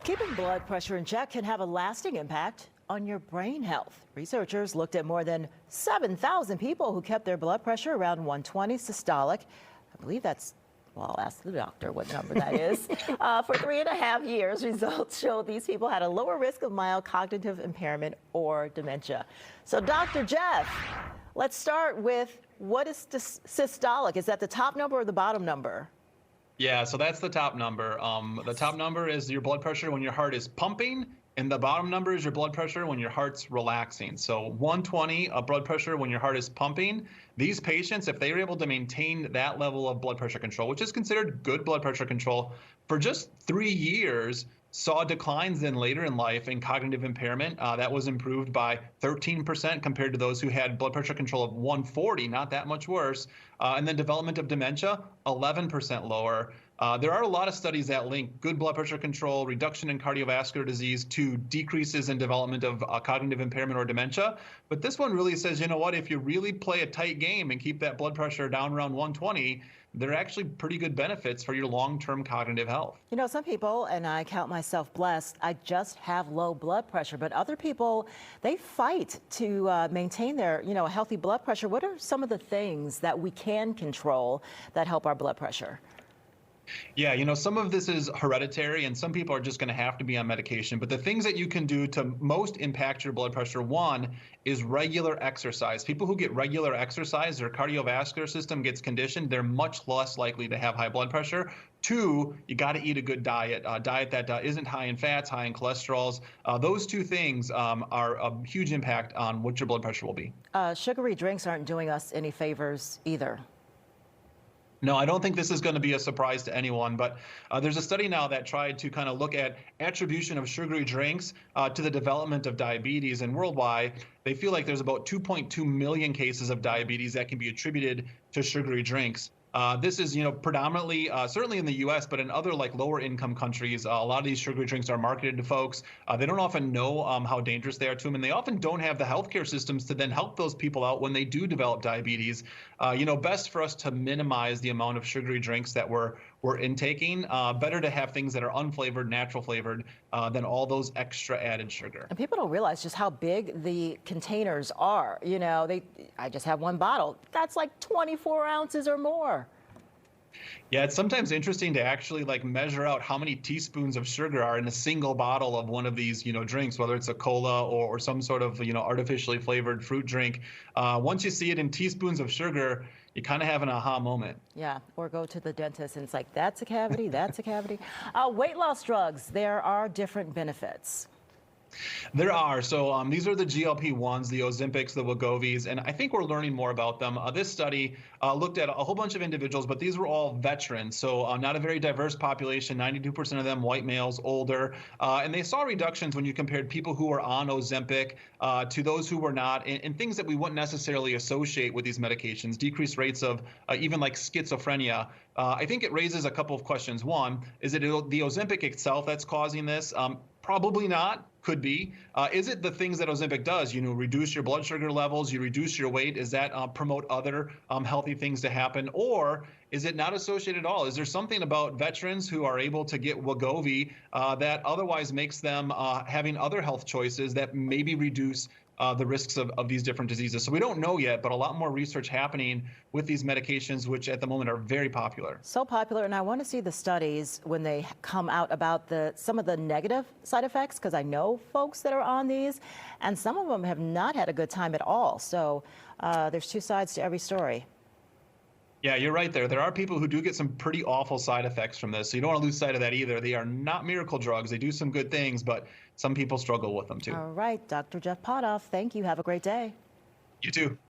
Keeping blood pressure in check can have a lasting impact on your brain health. Researchers looked at more than 7,000 people who kept their blood pressure around 120 systolic. I believe that's, well, I'll ask the doctor what number that is. For 3.5 years, results show these people had a lower risk of mild cognitive impairment or dementia. So, Dr. Jeff, let's start with what is systolic? Is that the top number or the bottom number? Yeah, so that's the top number. The top number is your blood pressure when your heart is pumping, and the bottom number is your blood pressure when your heart's relaxing. So 120 blood pressure when your heart is pumping. These patients, if they were able to maintain that level of blood pressure control, which is considered good blood pressure control, for just 3 years, saw declines then later in life in cognitive impairment. That was improved by 13% compared to those who had blood pressure control of 140, not that much worse. And then development of dementia, 11% lower. There are a lot of studies that link good blood pressure control, reduction in cardiovascular disease to decreases in development of cognitive impairment or dementia. But this one really says, you know what, if you really play a tight game and keep that blood pressure down around 120, there are actually pretty good benefits for your long-term cognitive health. You know, some people, and I count myself blessed, I just have low blood pressure, but other people, they fight to maintain their, healthy blood pressure. What are some of the things that we can control that help our blood pressure? Yeah, some of this is hereditary and some people are just going to have to be on medication. But the things that you can do to most impact your blood pressure, one is regular exercise. People who get regular exercise, their cardiovascular system gets conditioned, they're much less likely to have high blood pressure. Two, you got to eat a good diet, a diet that isn't high in fats, high in cholesterols. Those two things are a huge impact on what your blood pressure will be. Sugary drinks aren't doing us any favors either. No, I don't think this is going to be a surprise to anyone, but there's a study now that tried to kind of look at attribution of sugary drinks to the development of diabetes. And worldwide, they feel like there's about 2.2 million cases of diabetes that can be attributed to sugary drinks. This is, predominantly, certainly in the U.S., but in other like lower income countries, a lot of these sugary drinks are marketed to folks. They don't often know how dangerous they are to them, and they often don't have the healthcare systems to then help those people out when they do develop diabetes. Best for us to minimize the amount of sugary drinks that we're intaking. Better to have things that are unflavored, natural flavored, than all those extra added sugar. And people don't realize just how big the containers are. I just have one bottle. That's like 24 ounces or more. Yeah, it's sometimes interesting to actually like measure out how many teaspoons of sugar are in a single bottle of one of these, drinks, whether it's a cola or some sort of, artificially flavored fruit drink. Once you see it in teaspoons of sugar, you kind of have an aha moment. Yeah, or go to the dentist and it's like, that's a cavity, that's a cavity. Weight loss drugs, there are different benefits. There are. So these are the GLP-1s, the Ozempics, the Wegovy's, and I think we're learning more about them. This study looked at a whole bunch of individuals, but these were all veterans, so not a very diverse population, 92% of them white males, older, and they saw reductions when you compared people who were on Ozempic to those who were not, and things that we wouldn't necessarily associate with these medications, decreased rates of even like schizophrenia. I think it raises a couple of questions. One, is it the Ozempic itself that's causing this? Probably not. Could be. Is it the things that Ozempic does? Reduce your blood sugar levels, you reduce your weight. Does that promote other healthy things to happen? Or is it not associated at all? Is there something about veterans who are able to get Wegovy that otherwise makes them having other health choices that maybe reduce the risks of these different diseases? So we don't know yet, but a lot more research happening with these medications, which at the moment are very popular. So popular, and I want to see the studies when they come out about some of the negative side effects, because I know folks that are on these, and some of them have not had a good time at all. So there's two sides to every story. Yeah, you're right there. There are people who do get some pretty awful side effects from this. So you don't want to lose sight of that either. They are not miracle drugs. They do some good things, but some people struggle with them too. All right, Dr. Jeff Pothof, thank you. Have a great day. You too.